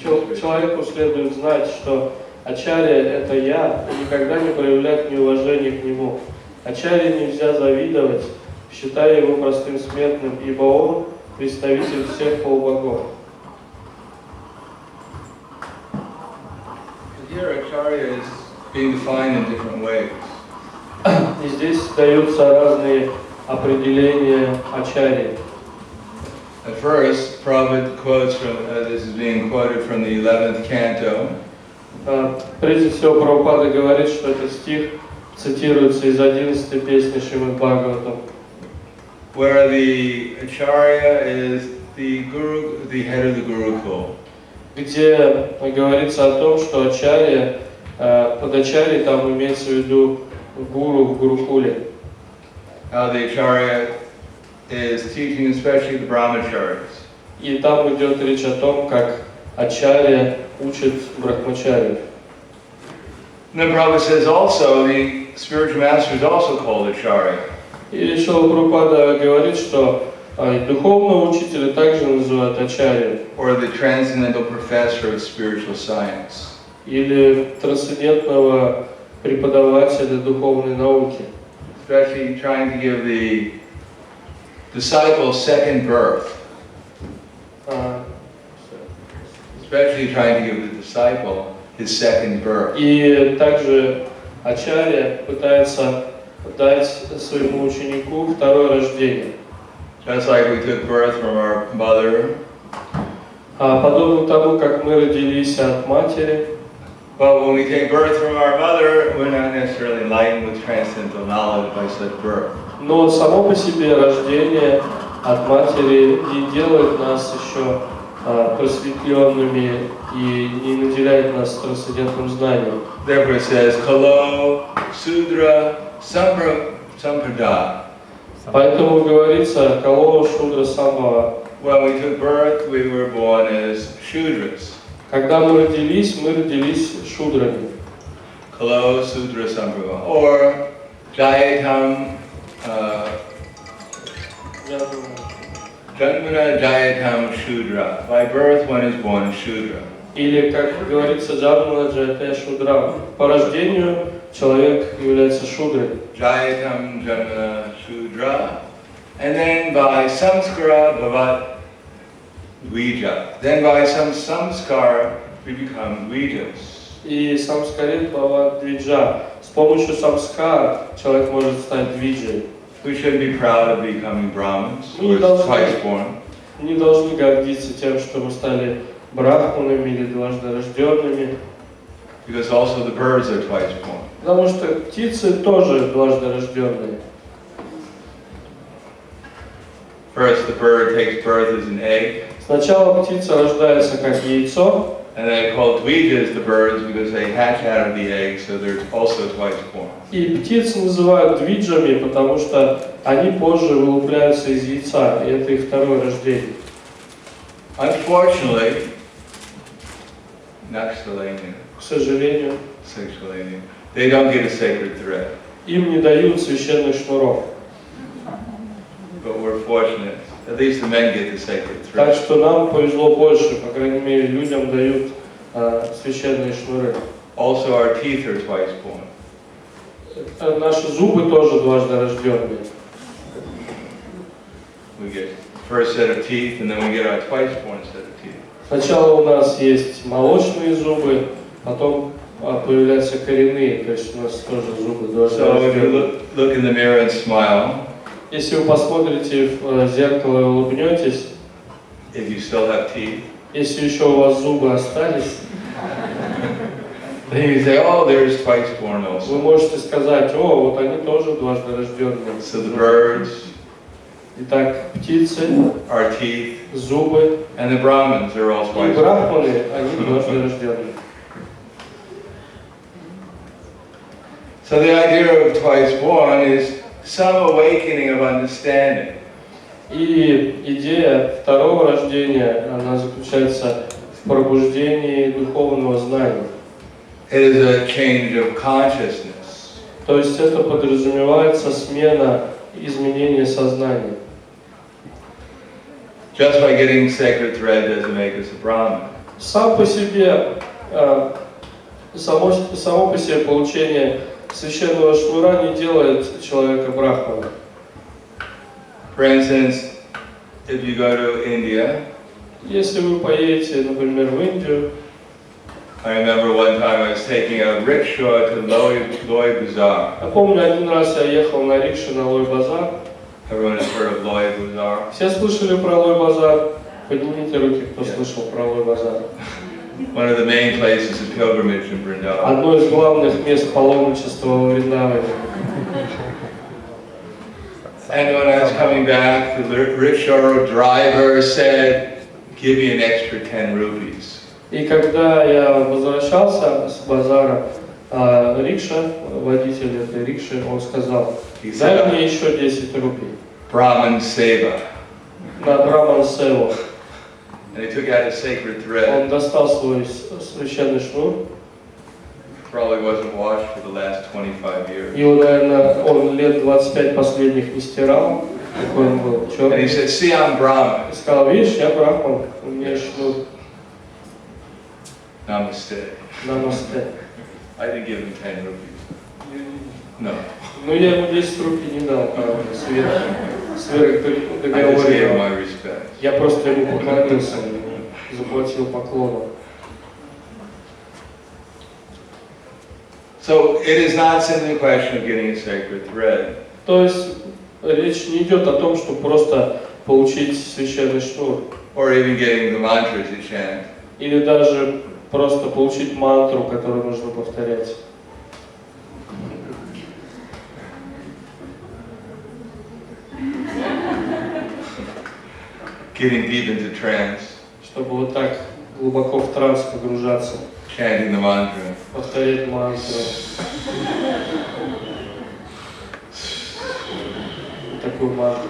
Человеку следует знать, что ачарья — это я, и никогда не проявлять неуважение к нему. Ачарье нельзя завидовать, считая его простым смертным, ибо он представитель всех полубогов. Here, acharya is being defined in different ways. И здесь даются разные определения ачарьи. At first, Prabhupada quotes from, this is being quoted from the 11th canto. Прежде всего, Прабхупада говорит, что этот стих цитируется из 11-й песни Шримад Бхагаватам, where the acharya is the guru, the head of the gurukul. Где говорится о том, что ачарья, под ачарьей там имеется в виду гуру в гурукуле. The acharya is teaching especially the brahmacharis. И там идет речь о том, как ачарья учит брахмачарьев. Then Prabhupada says also the spiritual master is also called acharya. И Шрила Прабхупада говорит, что духовного учителя также называют ачарьей. Or the transcendental professor of spiritual science. Или трансцендентного преподавателя духовной науки. Especially trying to give the disciple second birth. Especially trying to give the disciple his second birth. И также ачарья пытается дать своему ученику второе рождение. Just like we took birth from our mother. Подобно тому, как мы родились от матери. But when we take birth from our mother, we're not necessarily enlightened with transcendental knowledge by such birth. Но само по себе рождение от матери не делает нас еще просветленными и не наделяет нас трансцендентным знанием. Therefore it says, Kalo Sudra Samprada. Поэтому говорится Кало Шудра Самбхава. When we took birth, we were born as Shudras. Когда мы родились шудрами. Kalo Sudra Samprada. Or Jayatam Janmana Jayatam Shudra. By birth one is born Shudra. Или, как говорится, Джармана Джаяте Шудра. По рождению человек является шудрой. Jayatam Janmana Shudra. And then by samskara bhavat dvija. Then by some samskara we become dvijas. И самскарит бхават двиджа. С помощью самскар человек может стать двиджей. We shouldn't be proud of becoming Brahmins, who are twice born. Не должны гордиться тем, что мы стали брахманами или дважды рожденными. Because also the birds are twice born. Потому что птицы тоже дважды рожденные. First, the bird takes birth as an egg. Сначала птица рождается как яйцо. And they're called dvijas, the birds, because they hatch out of the egg, so they're also twice born. И птиц называют двиджами, потому что они позже вылупляются из яйца, и это их второе рождение. Unfortunately, к сожалению, they don't get a sacred thread. Им не дают священных шнуров. But we're fortunate. At least the men get the sacred thread. Так что нам повезло больше, по крайней мере, людям дают священные шнуры. Also, our teeth are twice born. Наши зубы тоже дважды рожденные. We get first set of teeth, and then we get our twice born set of teeth. Сначала у нас есть молочные зубы, потом появляются коренные, то есть у нас тоже зубы дважды рожденные. So if you look in the mirror and smile. Если вы посмотрите в зеркало и улыбнетесь, if you still have teeth, если еще у вас зубы остались, then you say, oh, there's twice born also. Вы можете сказать, о, вот они тоже дважды рожденные. So the birds, итак, птицы, our teeth, зубы, and the Brahmins are all twice born. И брахманы, они дважды рожденные. So the idea of twice born is some awakening of understanding. И идея второго рождения, она заключается в пробуждении духовного знания. It is a change of consciousness. То есть это подразумевается смена, изменение сознания. Just by getting sacred thread doesn't make us a Brahmin. Сам по себе, само по себе получение священного шнура не делает человека брахманом. For instance, if you go to India, если вы поедете, например, в Индию, I remember one time I was taking a rickshaw to Loi Bazaar. я помню, один раз я ехал на рикше на Лой базар. Everyone has heard of Loi Bazaar? Все слышали про Лой базар? Поднимите руки, кто слышал про Лой базар. One of the main places of pilgrimage in Vrindavan. Одно из главных мест паломничества в Вриндаване. And when I was coming back, the rickshaw driver said, "Give me an extra 10 rupees." И когда я возвращался с базара, рикша, водитель этой рикши, он сказал: дай мне еще 10 рублей. Brahman Seva. На Браман Севу. And he took out a sacred thread. Он достал свой священный шнур. Probably wasn't washed for the last 25 years. Его, наверное, он лет 25 последних не стирал. Такой он был черный. And he said, "See, I'm Brahman." И сказал: видишь, я брахман, у меня шнур. Namaste. Намасте. I didn't give him 10 rupees. No. Но я ему 10 рублей не дал, правда, сверх I just gave him договора. my respect. Я просто ему поклонился и заплатил поклоном. So it is not simply a question of getting a sacred thread. То есть речь не идет о том, что просто получить священный шнур. Or even getting the mantra to chant. Или даже просто получить мантру, которую нужно повторять. Getting deep into trance. Чтобы вот так глубоко в транс погружаться. Chanting the mantra. Повторять мантру. Такую мантру.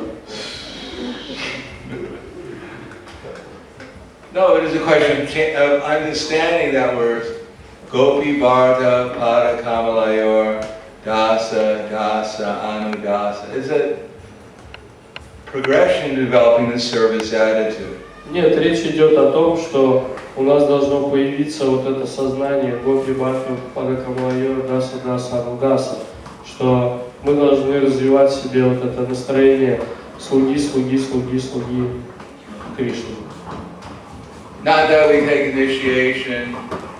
No, it is a question of understanding that we're Gopi Bharta Pada Kamalayor Dasa Dasa Anudasa. It's a progression in developing the service attitude. Нет, речь идет о том, что у нас должно появиться вот это сознание Гопи Бхакти Падакамайор Даса Даса Анудаса, что мы должны развивать в себе вот это настроение слуги Кришны. Not that we take initiation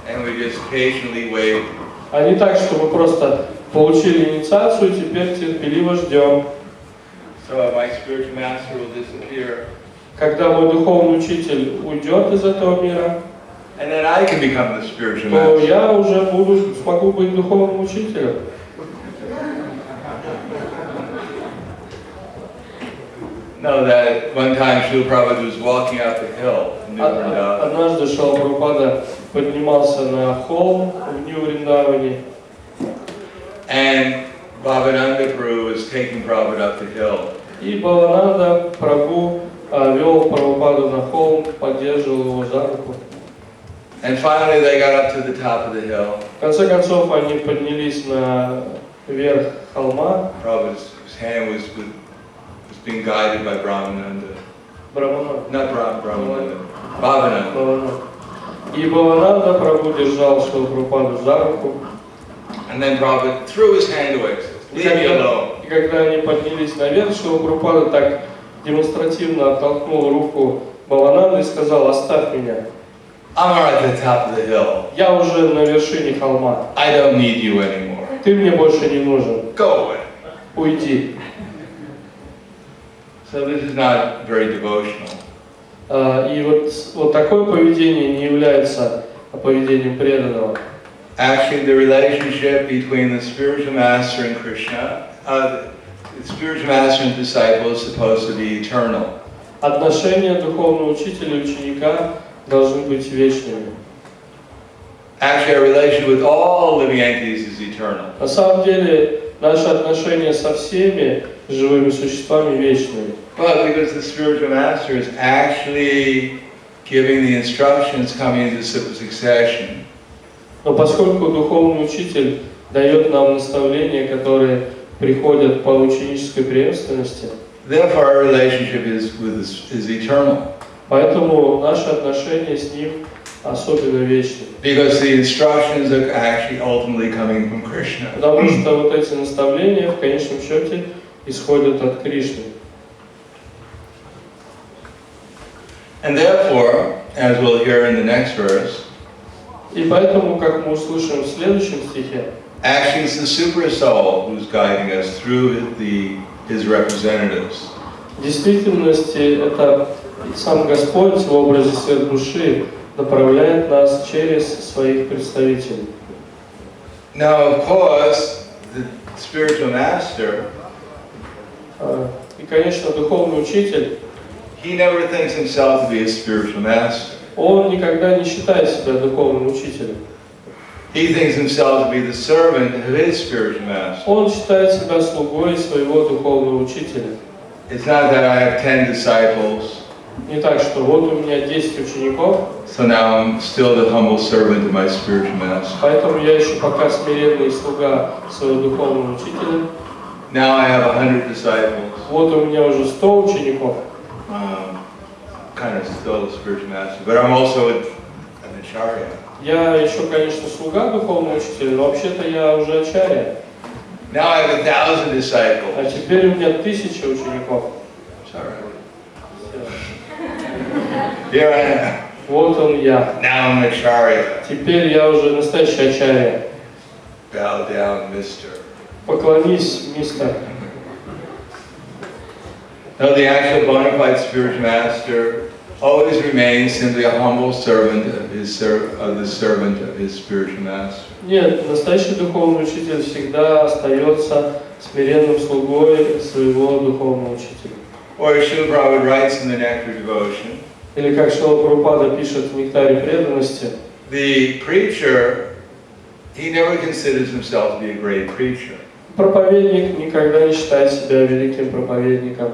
and we just patiently wait. А не так, что мы просто получили инициацию, теперь терпеливо ждем. So my spiritual master will disappear. Когда мой духовный учитель уйдет из этого мира, And then I can become the spiritual то master. я уже смогу быть духовным учителем. No, that one time Srila Prabhupada was walking up the hill in New Vrindavan. Однажды Шрила Прабхупада поднимался на холм в Нью-Вриндаване. And Bhavatananda Prabhu was taking Prabhupada up the hill. И Бхавананда Прабху вел Прабхупаду на холм, поддерживал его за руку. And finally they got up to the top of the hill. В конце концов они поднялись на верх холма. Prabhupada's hand was being guided by Brahmananda. Брахмана. Not Brahmananda. Bhavananda. И Бхавананда Прабху держал Шрилу Прабхупаду за руку. And then Prabhupada threw his hand away. Leave me alone. И когда они поднялись наверх, Шрила Прабхупада так демонстративно оттолкнул руку Бхавананды и сказал: оставь меня. I'm at the top of the hill. Я уже на вершине холма. I don't need you anymore. Ты мне больше не нужен. Go away. Уйди. So this is not very devotional. И вот такое поведение не является поведением преданного. Actually, the relationship between the spiritual master and Krishna, the spiritual master and disciple is supposed to be eternal. Отношения духовного учителя и ученика должны быть вечными. Actually, our relation with all living entities is eternal. На самом деле, наши отношения со всеми живыми существами вечны. But because the spiritual master is actually giving the instructions coming into succession. Но поскольку духовный учитель дает нам наставления, которые приходят по ученической преемственности, Therefore, our relationship is eternal. поэтому наши отношения с ним особенно вечным. Because the instructions are actually ultimately coming from Krishna. Потому что вот эти наставления в конечном счете исходят от Кришны. And therefore, as we'll hear in the next verse, И поэтому, как мы услышим в следующем стихе, actually it's the super soul who's guiding us through his representatives. в действительности это сам Господь в образе сверхдуши направляет нас через своих представителей. Now, of course, the spiritual master, И, конечно, духовный учитель, he never thinks himself to be a spiritual master. он никогда не считает себя духовным учителем. He thinks himself to be the servant of his spiritual master. Он считает себя слугой своего духовного учителя. It's not that I have 10 disciples, Не так, что вот у меня 10 учеников, so now I'm still the humble servant of my spiritual master. поэтому я еще пока смиренный слуга своего духовного учителя. Now I have 100 disciples. Вот у меня уже 100 учеников. Kind of still the spiritual master, but I'm also an acharya. Я еще, конечно, слуга духовного учителя, но вообще-то я уже ачарья. Now I have 1,000 А disciples. теперь у меня 1000 учеников. Sorry. Here I am. Вот он я. Now I'm an acharya. Теперь я уже настоящий ачарья. Bow down, mister. Поклонись, мистер. No, the actual bona fide spiritual master always remains simply a humble servant of the servant of his spiritual master. Нет, настоящий духовный учитель всегда остается смиренным слугой своего духовного учителя. Or as Srila Prabhupada writes in the Nectar Devotion, Или как Шрила Прабхупада пишет в «Нектаре преданности», the preacher, he never considers himself to be a great preacher. проповедник никогда не считает себя великим проповедником.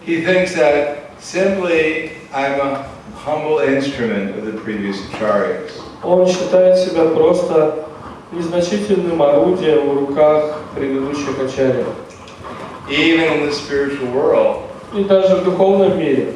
He thinks that simply I'm a humble instrument of the previous acharyas. Он считает себя просто незначительным орудием в руках предыдущих ачарьев. Even in the spiritual world, И даже в духовном мире.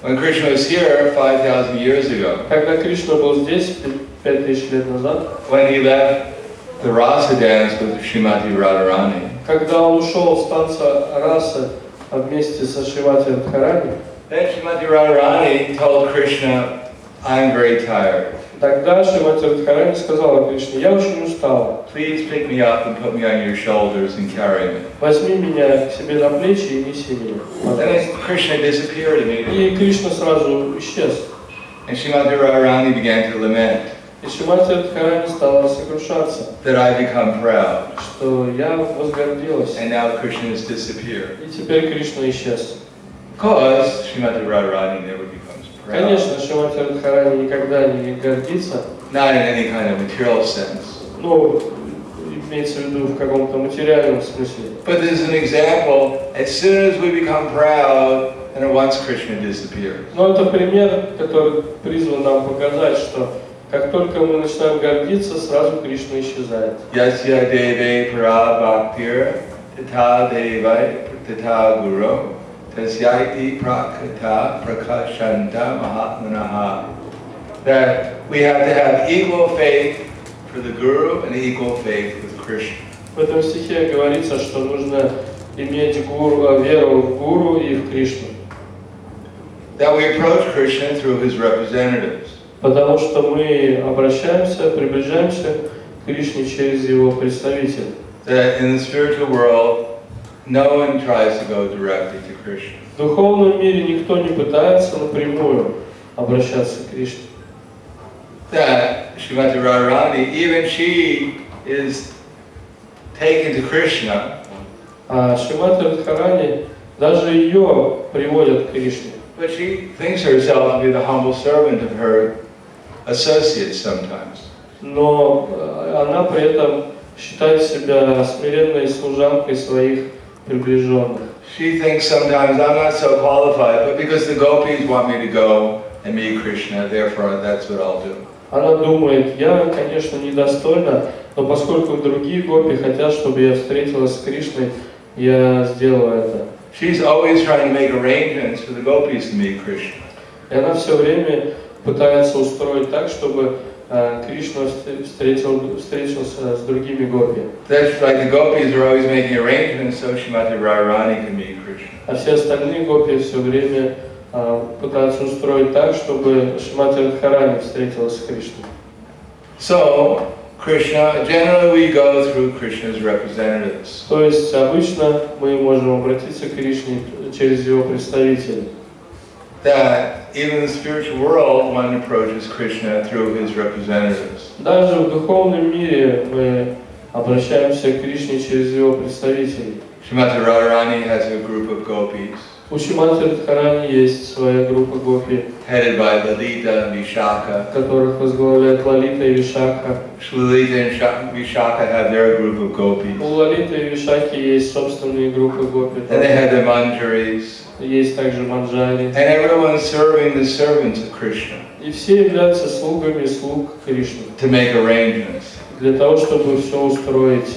when Krishna was here 5,000 years ago, Когда Кришна был здесь 5000 лет назад, when he left the rasa dance with Srimati Radharani, когда он ушел с танца расы вместе со Шримати Радхарани, then Srimati Radharani told Krishna, I'm very tired. тогда Шримати Радхарани сказала Кришне: «Я очень устала. Please pick me up and put me on your shoulders and carry me. Возьми меня к себе на плечи и неси меня». Then Krishna disappeared immediately. И Кришна сразу исчез. And Srimati Radharani began to lament И Шримати Радхарани стала сокрушаться, that I become proud. что я возгордилась. And now Krishna has disappeared. И теперь Кришна исчез. Because Srimati Radharani never becomes proud. Конечно, Шримати Радхарани никогда не гордится. Not in any kind of material sense. Ну, имеется в виду в каком-то материальном смысле. But there's an example, as soon as we become proud, and at once Krishna disappears. Но это пример, который призван нам показать, что как только мы начинаем гордиться, сразу Кришна исчезает. Yasya deve para bhaktir tata devai tata guru tasyati prakata prakashanta mahatmanaha. That we have to have equal faith for the guru and equal faith with Krishna. В этом стихе говорится, что нужно иметь веру в гуру и в Кришну. That we approach Krishna through his representatives. Потому что мы обращаемся, приближаемся к Кришне через его представителя. That in the spiritual world, no one tries to go directly to Krishna. В духовном мире никто не пытается напрямую обращаться к Кришне. That Srimati Radharani, even she is taken to Krishna, А Шримати Радхарани, даже ее приводят к Кришне. but she thinks herself to be the humble servant of her associates sometimes. Но она при этом считает себя смиренной служанкой своих приближенных. She thinks sometimes I'm not so qualified, but because the gopis want me to go and meet Krishna, therefore that's what I'll do. Она думает: я, конечно, недостойна, но поскольку другие гопи хотят, чтобы я встретилась с Кришной, я сделаю это. She's always trying to make arrangements for the gopis to meet Krishna. И она все время пытается устроить так, чтобы Кришна встретился с другими гопи. That's like the gopis are always making arrangements so Srimati Radharani can meet Krishna. А все остальные гопи все время пытаются устроить так, чтобы Шримати Радхарани встретилась с Кришной. So, Krishna, generally we go through Krishna's representatives. То есть обычно мы можем обратиться к Кришне через его представителей. That even in the spiritual world, one approaches Krishna through his representatives. Даже в духовном мире мы обращаемся к Кришне через его представителей. Srimati Radharani has a group of gopis. У Шримати Радхарани есть своя группа гопи, Headed by Lalita and Vishaka. которых возглавляет Лалита и Вишакха. Lalita and Vishaka have their group of gopis. У Лалиты и Вишаки есть собственные группы гопи. And they have their manjaris. Есть также манджари. And everyone's serving the servants of Krishna. И все являются слугами слуг Кришны. To make arrangements. Для того, чтобы все устроить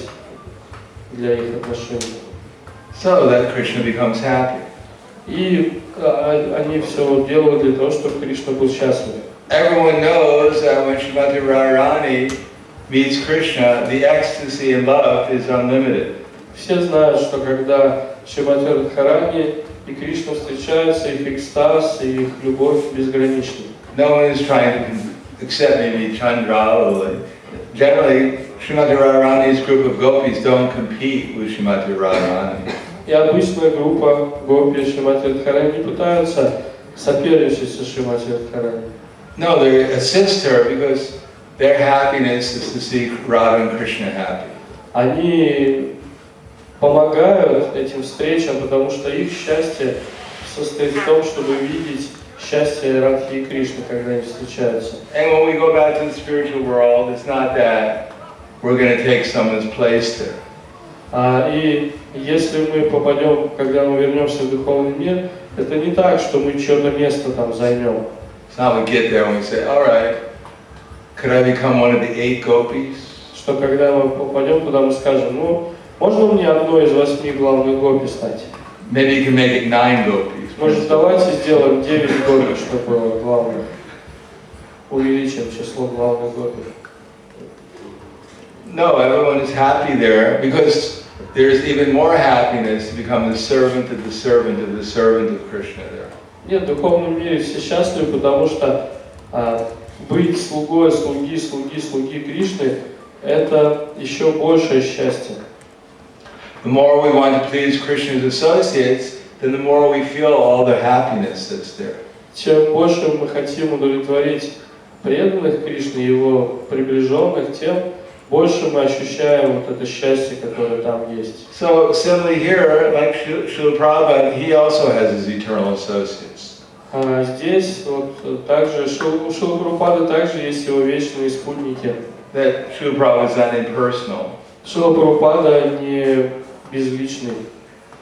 для их отношений. So that Krishna becomes happy. И они все делают для того, чтобы Кришна был счастлив. Everyone knows that when Srimati Radharani meets Krishna, the ecstasy and love is unlimited. Все знают, что когда Шримати Радхарани и Кришна встречаются, их экстаз и их любовь безграничны. No one is trying to, except maybe Chandra or generally, Srimati Radharani's group of gopis don't compete with Srimati Radharani. И обычная группа гопи Шримати Радхарани не пытаются соперничать со Шримати Радхарани. No, they assist her because their happiness is to see Radha and Krishna happy. Они помогают этим встречам, потому что их счастье состоит в том, чтобы видеть счастье Радхи и Кришны, когда они встречаются. And when we go back to the spiritual world, it's not that we're going to take someone's place there. И если мы попадем, когда мы вернемся в духовный мир, это не так, что мы чье-то место там займем. It's not we get there and we say, all right, could I become one of the 8 gopis? Что когда мы попадем туда, мы скажем, ну, можно мне одной из 8 главных гопи стать? Maybe you can make it 9 gopis. Может, давайте сделаем 9 гопи, чтобы было главных. Увеличим число главных гопи. No, everyone is happy there because there's even more happiness to become the servant of the servant of the servant of Krishna there. Нет, в духовном мире все счастливы, потому что быть слугой слуги Кришны – это еще большее счастье. The more we want to please Krishna's associates, then the more we feel all the happiness that's there. Чем больше мы хотим удовлетворить преданных Кришне, его приближенных, тем больше мы ощущаем вот это счастье, которое там есть. So similarly here, like Srila Prabhupada, he also has his eternal associates. Здесь вот также у Шрилы Прабхупады также есть его вечные спутники. That Srila Prabhupada is not impersonal. Шрила Прабхупада не безличный.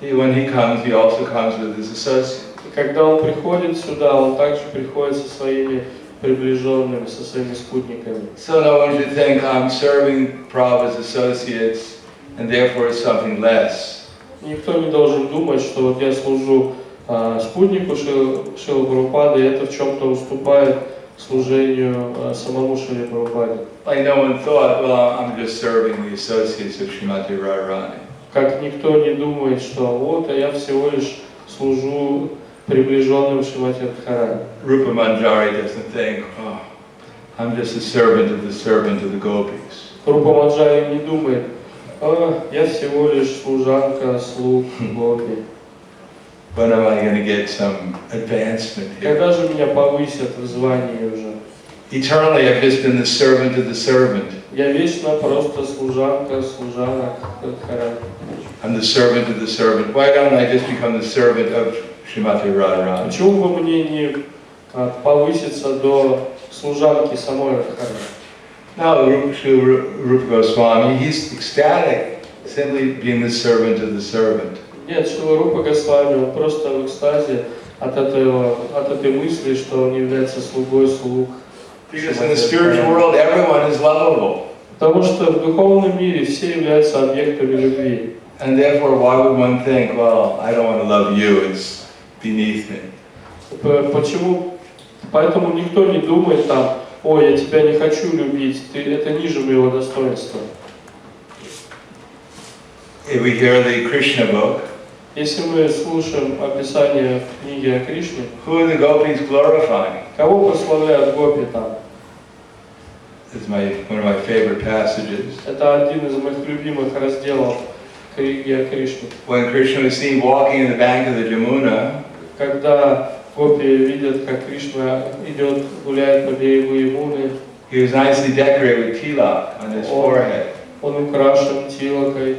When he comes, he also comes with his associates. И когда он приходит сюда, он также приходит со своими приближенными, со своими спутниками. So no one should think I'm serving Prabhupada's associates and therefore it's something less. Никто не должен думать, что вот я служу спутнику Шрилы Прабхупады, и это в чем-то уступает служению самому Шриле Прабхупаде. Like no one thought, well, I'm just serving the associates of Srimati Radharani. Как никто не думает, что вот, а я всего лишь служу приближенным Шримати Радхарани. Rupa Manjari doesn't think, oh, I'm just a servant of the gopis. Рупа Манджари не думает, я всего лишь служанка слуг гопи. When am I going to get some advancement here? Когда же меня повысят в звании уже? Eternally, I've just been the servant of the servant. Я вечно просто служанок Радхарани. I'm the servant of the servant. Why don't I just become the servant of Srimati Radharani? Почему бы мне не повыситься до служанки самой Радхарани? Now, Rupa Goswami, he's ecstatic simply being the servant of the servant. Нет, Шрила Рупа Госвами, он просто в экстазе от этой мысли, что он является слугой слуг. Because in the spiritual world, everyone is lovable. Потому что в духовном мире все являются объектами любви. And therefore, why would one think, well, I don't want to love you, it's beneath me. Почему Поэтому никто не думает там, ой, я тебя не хочу любить, это ниже моего достоинства. If we hear the Krishna book, Если мы слушаем описание в книге о Кришне, who are the gopis glorifying? кого прославляют гопи там? This is one of my favorite passages. Это один из моих любимых разделов книги о Кришне. When Krishna was seen walking in the bank of the Jamuna, Когда гопи видят, как Кришна идет, гуляет по берегу Ямуны, he was nicely decorated with tilak on his forehead. Он украшен тилакой.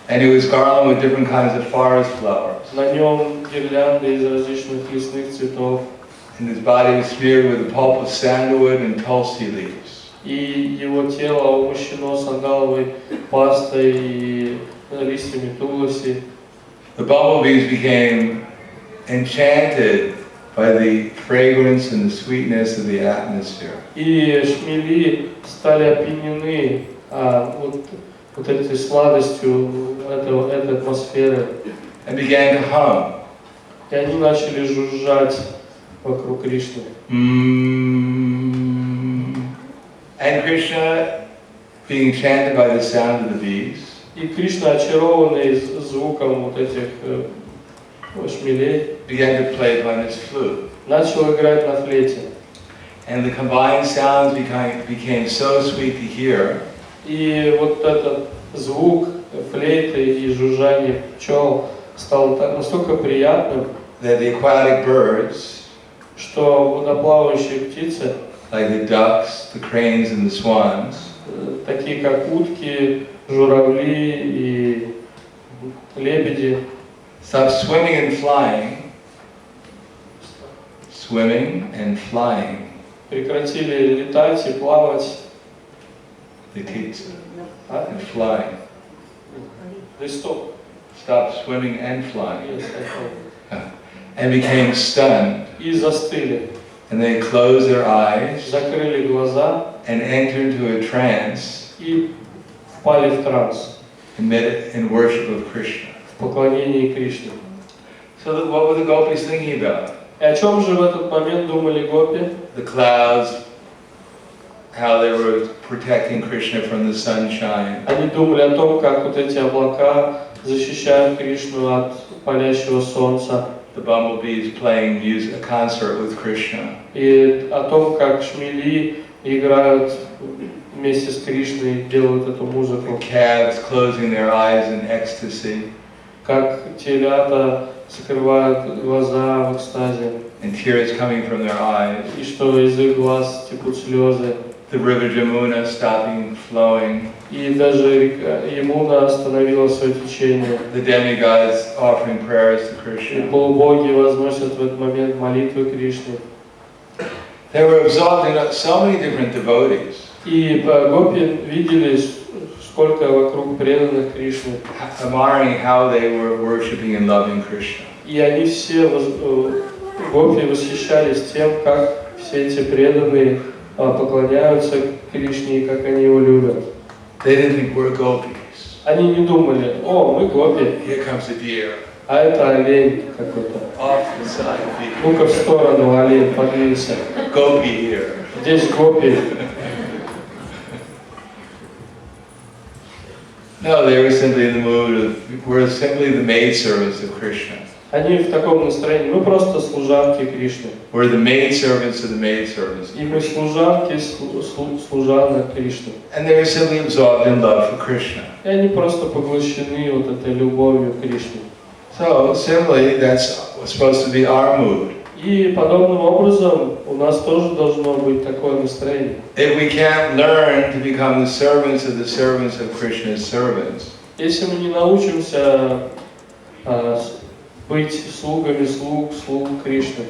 And he was garlanded with different kinds of forest flowers. На нем гирлянды из различных лесных цветов. And his body was smeared with the pulp of sandalwood and tulsi leaves. И его тело умощено сандаловой пастой и листьями туласи. The bumblebees became enchanted by the fragrance and the sweetness of the atmosphere. И шмели стали опьянены вот этой сладостью этой атмосферы. And began to hum. И они начали жужжать вокруг Кришны. And Krishna, being enchanted by the sound of the bees, И Кришна, очарованный звуком вот этих шмелей, began to play upon his flute. начал играть на флейте. And the combined sounds became so sweet to hear. И вот этот звук флейты и жужжание пчел стал настолько приятным, That the aquatic birds, что водоплавающие птицы, like the ducks, the cranes, and the swans, такие как утки, журавли и лебеди, stopped swimming and flying. Swimming and flying. прекратили летать и плавать. And flying. They stopped. Stopped swimming and flying. Yes, I know. And became stunned. И застыли. And they closed their eyes Закрыли глаза and entered into a trance и впали в транс, in worship of Krishna. в поклонении Кришне. So what were the gopis thinking about? И о чем же в этот момент думали гопи? The clouds, how they were protecting Krishna from the sunshine. Они думали о том, как вот эти облака защищают Кришну от палящего солнца. The bumblebees playing music, a concert with Krishna. И о том, как шмели играют вместе с Кришной, делают эту музыку. Calves closing their eyes in ecstasy. Как телята закрывают глаза в экстазе. And tears coming from their eyes. И что из их глаз текут слезы. The river Jamuna stopping flowing. И даже река Ямуна остановила свое течение. The demigods offering prayers to И Krishna. полубоги возносят в этот момент молитвы Кришне. They were absorbed in so many different devotees. И гопи видели, сколько вокруг преданных Кришне. Admiring how they were worshipping and loving Krishna. И они все, гопи, восхищались тем, как все эти преданные поклоняются Кришне и как они его любят. They didn't think we're gopis. Они не думали, о, мы гопи, Here comes a deer. а это олень какой-то. Off the side, Ну-ка в сторону, олень, подвинься. gopi here. Здесь гопи. No, they were simply in the mood of, we're simply the maidservants of Krishna. Они в таком настроении, мы просто служанки Кришны. We're the maidservants of the maidservants. И мы служанки служанок Кришны. And they were simply absorbed in love for Krishna. И они просто поглощены вот этой любовью к Кришне. So, similarly, that's supposed to be our mood. И подобным образом у нас тоже должно быть такое настроение. If we can't learn to become the servants of Krishna's servants, Если мы не научимся быть слугами слуг Кришны,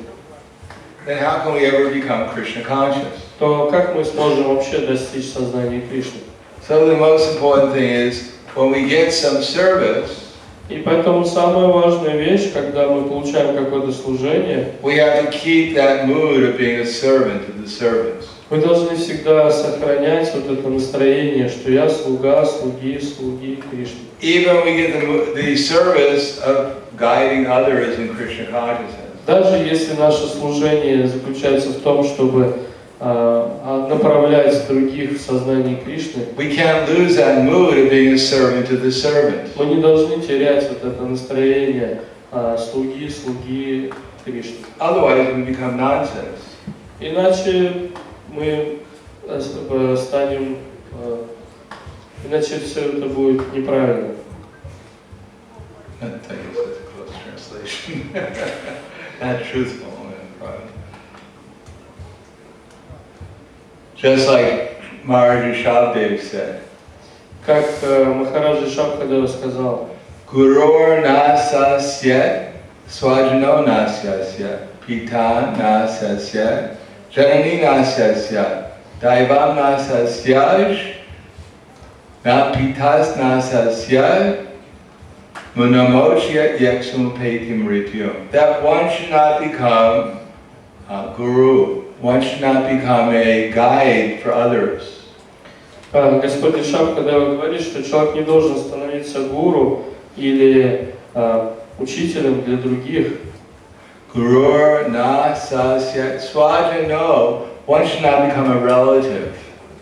then how can we ever become Krishna conscious? то как мы сможем вообще достичь сознания Кришны? So the most important thing is, when we get some service, И поэтому самая важная вещь, когда мы получаем какое-то служение, we have to keep that mood of being a servant of the servants. мы должны всегда сохранять вот это настроение, что я слуга, слуги Кришны. Even when we get the service of guiding others in Krishna consciousness. Даже если наше служение заключается в том, чтобы направлять других в сознание Кришны, we can't lose that mood of being a servant to the servant. мы не должны терять вот это настроение слуги Кришны. Otherwise, we become nonsense. Иначе мы станем, иначе все это будет неправильно. I guess that's a close translation. Not truthful. Just like Maharaja Shabdev said, Как Махараджа Шабдева сказал, Gurur nasasya, swajano nasasya, pita nasasya, janani nasasya, daivam nasasya, na pitas nasasya, munamochya yaksum petim rityum. That one should not become guru. One should not become a guide for others. Господин Шабдева говорит, что человек не должен становиться гуру или учителем для других. Guru na sasya swajano. One should not become a relative.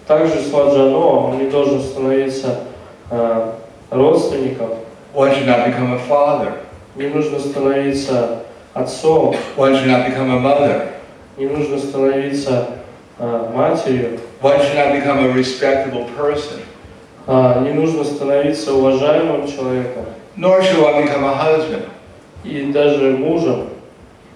Также сваджано, он не должен становиться родственником. One should not become a father. Не нужно становиться отцом. One should not become a mother. Не нужно становиться матерью. One should not become a respectable person. Не нужно становиться уважаемым человеком. Nor should one become a husband. И даже мужем.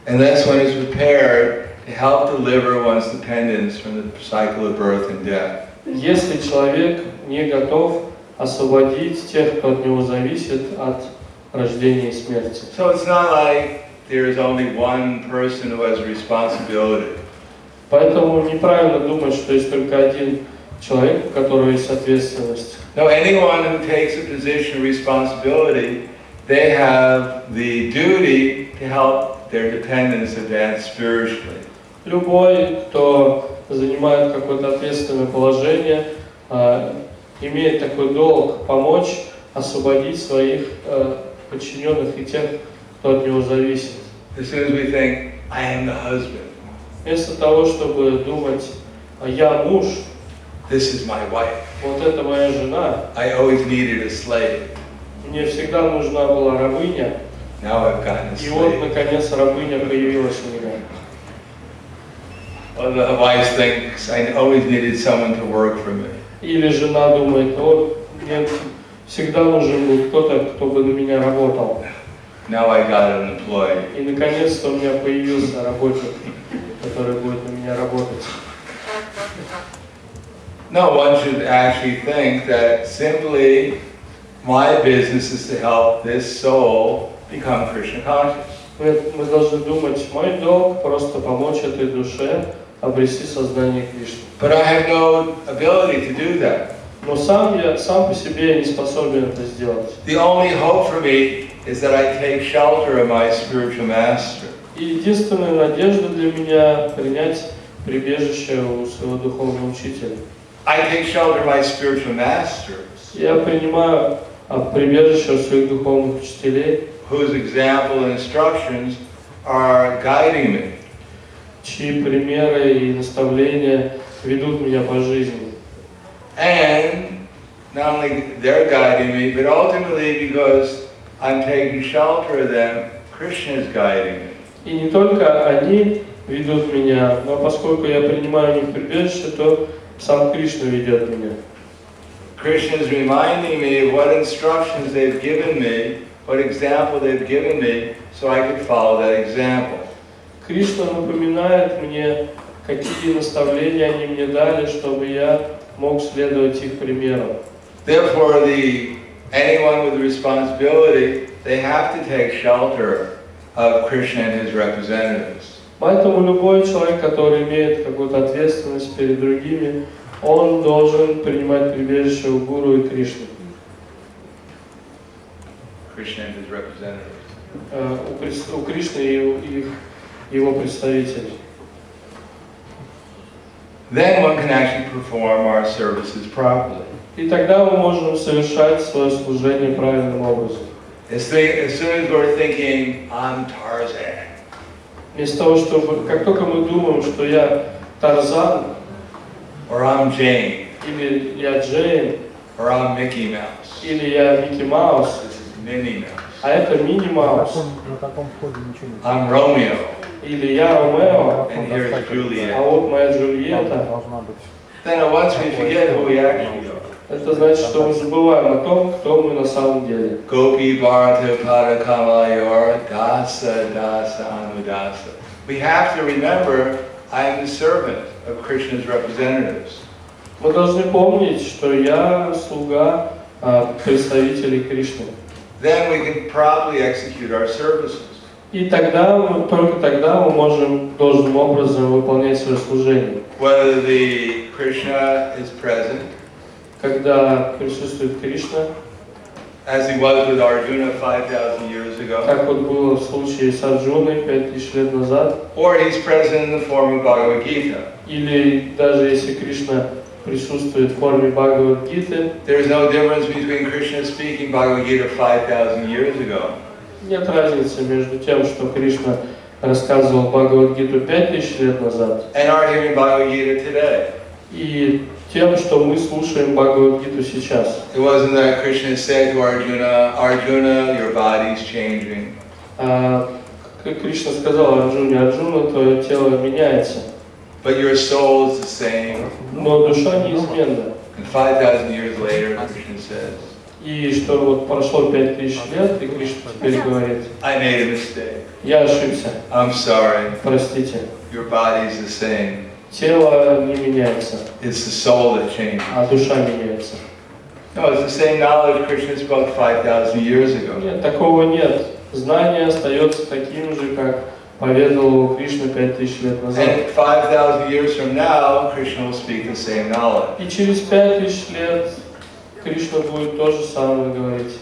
Unless one is prepared to help deliver one's dependence from the cycle of birth and death. Если человек не готов освободить тех, кто от него зависит от рождения и смерти. So it's not like there is only one person who has responsibility. Поэтому неправильно думать, что есть только один человек, у которого есть ответственность. No, anyone who takes a position of responsibility, they have the duty to help their dependents advance spiritually. Любой, кто занимает какое-то ответственное положение, имеет такой долг помочь освободить своих подчиненных и тех, кто от него зависит. As soon as we think, I am the husband. Вместо того, чтобы думать, я муж, This is my wife. вот это моя жена, I always needed a slave. мне всегда нужна была рабыня, Now I've gotten a и вот, slave. наконец, рабыня появилась у меня. Well, the wife thinks, I always needed someone to work for me. Или жена думает, вот, мне всегда нужен был кто-то, кто бы на меня работал. Now I got an employee. И, наконец-то, у меня появился работник, который будет на меня работать. No, one should actually think that simply my business is to help this soul become Krishna conscious. Мы должны думать, мой долг просто помочь этой душе обрести сознание Кришны. But I have no ability to do that. Но сам по себе не способен это сделать. The only hope for me is that I take shelter of my spiritual master. И единственная надежда для меня принять прибежище у своего духовного учителя. I take shelter of my spiritual master, Я принимаю прибежище у своих духовных учителей, whose example and instructions are guiding me. чьи примеры и наставления ведут меня по жизни. And not only they're guiding me, but ultimately because I'm taking shelter of them, Krishna is guiding me. И не только они ведут меня, но поскольку я принимаю у них прибежище, то сам Кришна ведет меня. Krishna is reminding me of what instructions they've given me, what example they've given me, so I could follow that example. Кришна напоминает мне, какие наставления они мне дали, чтобы я мог следовать их примерам. Therefore, anyone with responsibility, they have to take shelter of Krishna and his representatives. Поэтому любой человек, который имеет какую-то ответственность перед другими, он должен принимать прибежище у Гуру и Кришны. Krishna and his representatives. У Кришны и его представителей. Then one can actually perform our services properly. И тогда мы можем совершать свое служение правильным образом. As soon as we're thinking, I'm Tarzan, Вместо того, чтобы, как только мы думаем, что я Тарзан, or I'm Jane, или я Джейн, or I'm Mickey Mouse, или я Микки Маус, this is Minnie Mouse, а это Мини Маус, I'm Romeo, или я Ромео, and here's а Juliet. вот моя Джульетта. Then once we forget who we actually are. Это значит, что мы забываем о том, кто мы на самом деле. Gopi Bharata Pada Kamayor Dasa Dasa Anudasa. We have to remember I am the servant of Krishna's representatives. Мы должны помнить, что я слуга представителей Кришны. Then we can properly execute our services. И только тогда мы можем должным образом выполнять свое служение. Whether the Krishna is present, когда присутствует Кришна, as he was with Arjuna 5,000 years ago, как вот было в случае с Арджуной 5000 лет назад, or he's present in the form of Bhagavad Gita. или даже если Кришна присутствует в форме Бхагавад-гиты, There is no difference between Krishna speaking Bhagavad Gita 5,000 years ago нет разницы между тем, что Кришна рассказывал Бхагавад-гиту 5000 лет назад, and our hearing Bhagavad Gita today. и тем, что мы слушаем Бхагавад-гиту сейчас. It wasn't that Krishna said to Arjuna, Arjuna, your body's changing. Кришна сказал Арджуне: Арджуна, твое тело меняется, But your soul is the same. но душа неизменна. And 5,000 years later, Krishna says, И что вот прошло 5000 лет, и Кришна теперь говорит: I made a mistake. я ошибся, I'm sorry. простите. Your body's the same. Тело не меняется, It's the soul that changes. а душа меняется. No, it's the same knowledge Krishna spoke 5,000 years ago. Нет, такого нет. Знание остается таким же, как поведал его Кришна 5000 лет назад. And 5,000 years from now, Krishna will speak the same knowledge. И через 5000 лет Кришна будет то же самое говорить.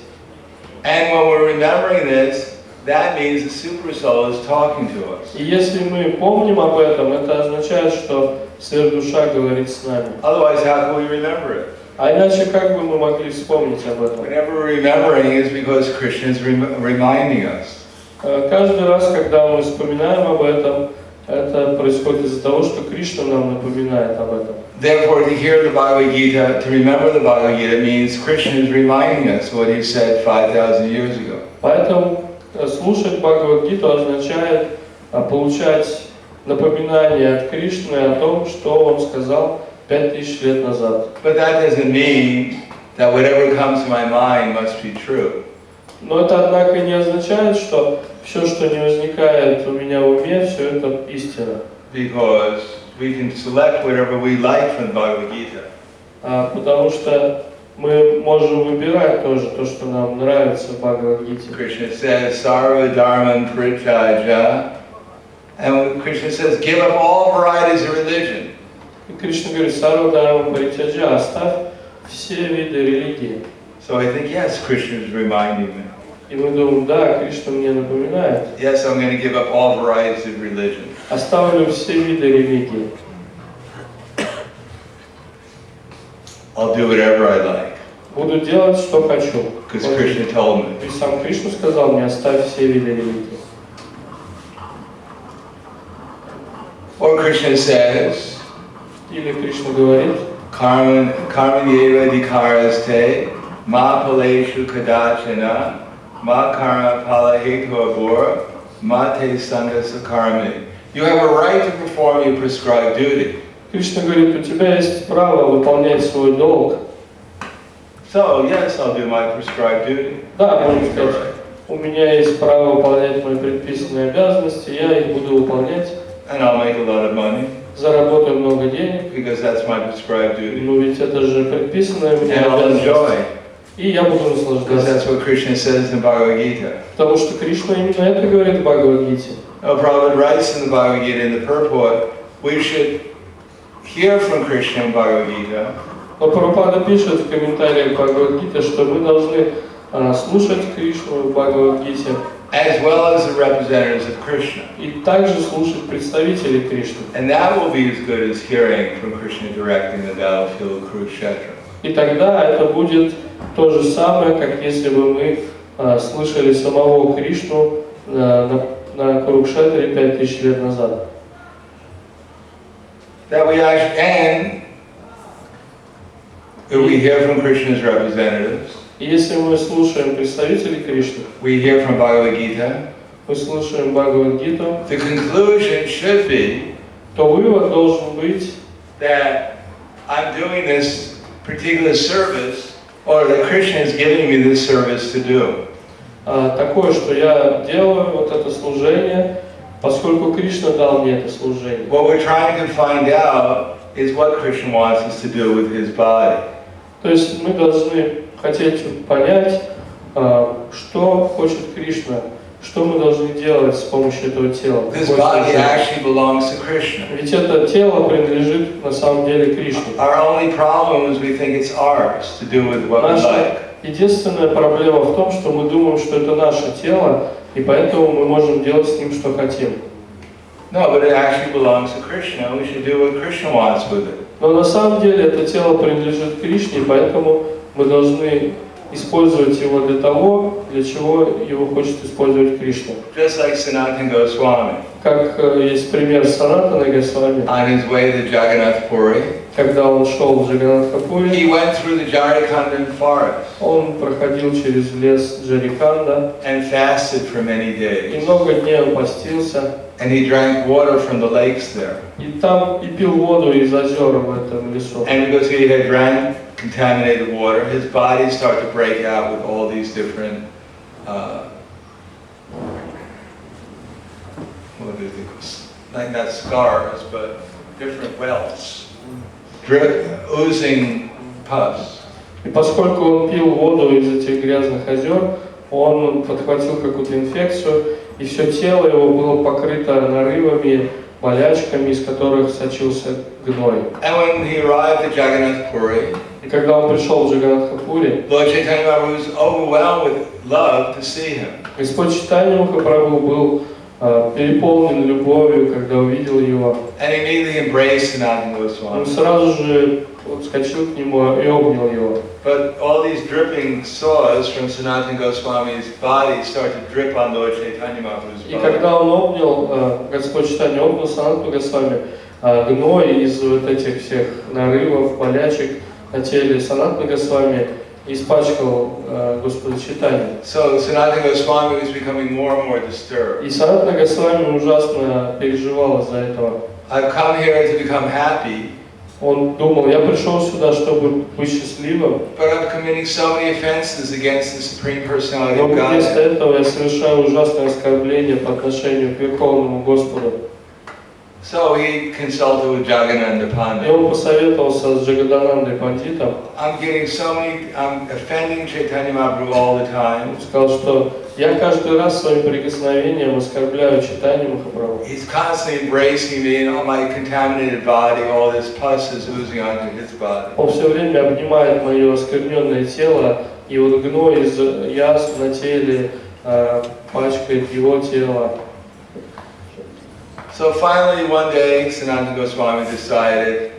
And when we're remembering this, that means the super soul is talking to us. И если мы помним об этом, это означает, что сверхдуша говорит с нами. Otherwise, how can we remember it? А иначе как бы мы могли вспомнить об этом? Whenever we're remembering is because Krishna is reminding us. Каждый раз, когда мы вспоминаем об этом, это происходит из-за того, что Кришна нам напоминает об этом. Therefore, to hear the Bhagavad Gita, to remember the Bhagavad Gita, means Krishna is reminding us what he said 5,000 years ago. Поэтому слушать Бхагавад-гиту означает получать напоминание от Кришны о том, что он сказал 5000 лет назад. But that doesn't mean that whatever comes to my mind must be true. Но это, однако, не означает, что все, что не возникает у меня в уме, все это истина. Because we can select whatever we like from the Bhagavad Gita. Потому что мы можем выбирать тоже то, что нам нравится в Бхагавад-гите. Krishna says, Sarva Dharman Prityaja. And Krishna says, give up all varieties of religion. И Кришна говорит: Сарва-дхарма паритяджа, оставь все виды религии. So I think, yes, Krishna is reminding me. И мы думаем: да, Кришна мне напоминает. Yes, I'm going to give up all varieties of religion. Оставлю все виды религии. I'll do whatever I like. Буду делать, что хочу. Because Krishna told me. И сам Кришна сказал мне: оставь все виды религии. Or Krishna says, Или Кришна говорит: Karmanyeva dikaraste, ma paleshu kadachana, ma karma palahetu abur, ma te sangha sakarmi. You have a right to perform your prescribed duty. Кришна говорит: у тебя есть право выполнять свой долг. So, yes, I'll do my prescribed duty. Да, можно сказать, у меня есть право выполнять мои предписанные обязанности, я их буду выполнять. And I'll make a lot of money. Заработаю много денег. Because that's my prescribed duty. Ну ведь это же предписанная мне And I'll обязанность. enjoy. И я буду Because наслаждаться. that's what Krishna says in Bhagavad Gita. Потому что Кришна именно это говорит в Бхагавад-гите. Prabhupada writes in the Bhagavad Gita in the purport, we should hear from Krishna in Bhagavad Gita. Но Прабхупада пишет в комментариях Бхагавад-гиты, что мы должны слушать Кришну в Бхагавад-гите, as well as the representatives of Krishna. и также слушать представителей Кришны. And that will be as good as hearing from Krishna directly in the battlefield of Kurukshetra. И тогда это будет то же самое, как если бы мы слышали самого Кришну на Курукшетре 5000 лет назад. That we actually, and we hear from Krishna's representatives. И если мы слушаем представителей Кришны, We hear from Bhagavad Gita. мы слушаем Бхагавад-гиту, The conclusion should be то вывод должен быть, that I'm doing this particular service, or that Krishna is giving me this service to do. такое, что я делаю вот это служение, поскольку Кришна дал мне это служение. What we're trying to find out is what Krishna wants us to do with his body. То есть мы должны хотеть понять, что хочет Кришна, что мы должны делать с помощью этого тела. This body actually belongs to Krishna. Ведь это тело принадлежит на самом деле Кришне. Our only problem is we think it's ours to do with what we like. Единственная проблема в том, что мы думаем, что это наше тело, и поэтому мы можем делать с ним, что хотим. No, but it actually belongs to Krishna. We should do what Krishna wants with it. Но на самом деле это тело принадлежит Кришне, поэтому мы должны использовать его для того, для чего его хочет использовать Кришна. Just like Sanatana Goswami. Как есть пример Санатаны Госвами. On his way to Jagannath Puri, когда он шел в Джаганнатхапури, he went through the Jarikandan forest. Он проходил через лес Джариканда And fasted for many и days. много дней он постился. And he drank water from the lakes there. И там и пил воду из озер в этом лесу. And because he had drank contaminated water, his body started to break out with all these different, what do they call? Like not scars, but different welts, oozing pus. И поскольку он пил воду из этих грязных озер, он подхватил какую-то инфекцию, и все тело его было покрыто нарывами, болячками, из которых сочился гной. And when he arrived at Jagannath Puri, и когда он пришел в Джаганнатхапури, Lord Chaitanya Mahaprabhu was overwhelmed with love to see him. Господь Чайтанья Махапрабху был переполнен любовью, когда увидел его. And he immediately embraced Sanatana Он Goswami. сразу же подскочил к нему и обнял его. But all these dripping sores from Sanatana Goswami's body started to drip on Lord Chaitanya Mahaprabhu's И body. когда он обнял, Господь Чайтанья обнял Санатану Госвами, гной из вот этих всех нарывов, болячек на теле Санатаны Госвами испачкал Господа Чайтанью. So Sanatana Goswami was becoming more and more disturbed. И Санатана Госвами ужасно переживал из-за этого. I've come here to become happy, Он думал, я пришел сюда, чтобы быть счастливым, but I'm committing so many offenses against the Supreme Personality но of вместо Godhead. этого я совершаю ужасное оскорбление по отношению к Верховному Господу. So he consulted with Jagananda И Pandit. он посоветовался с Джагаданандой Пандитом. I'm offending Chaitanya Mahaprabhu all the time. Он сказал, что я каждый раз своим прикосновением оскорбляю Чайтанью Махапрабху. He's constantly embracing me and all my contaminated body, all this pus is oozing onto his body. Он все время обнимает мое оскверненное тело, и вот гной из язв на теле пачкает его тело. So finally one day Sanatana Goswami decided,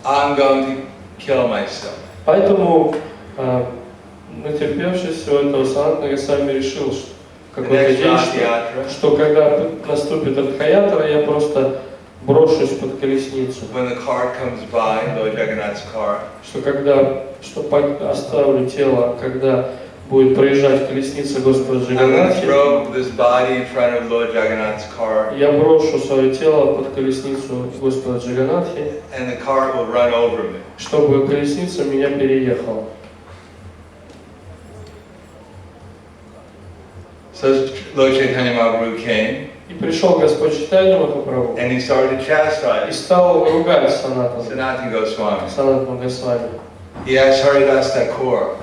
I'm going to kill myself. Поэтому, натерпевшись всего этого, Санатана Госвами решил, что какой-то день, что когда наступит Радха-Ятра, я просто брошусь под колесницу. When the cart comes by, Lord Jagannath's cart, Что оставлю тело, когда будет проезжать колесница Господа I'm going to Джаганнатхи. throw this body in front of Lord Jagannath's cart, Я брошу свое тело под колесницу Господа Джаганнатхи, and the cart will run over me. чтобы колесница меня переехала. So Lord Chaitanya Mahaprabhu came, И пришел Господь Чайтанья Махапрабху and he started to и chastise стал ругать Санатану Sanatana Goswami. Goswami. He asked Haridas Thakur,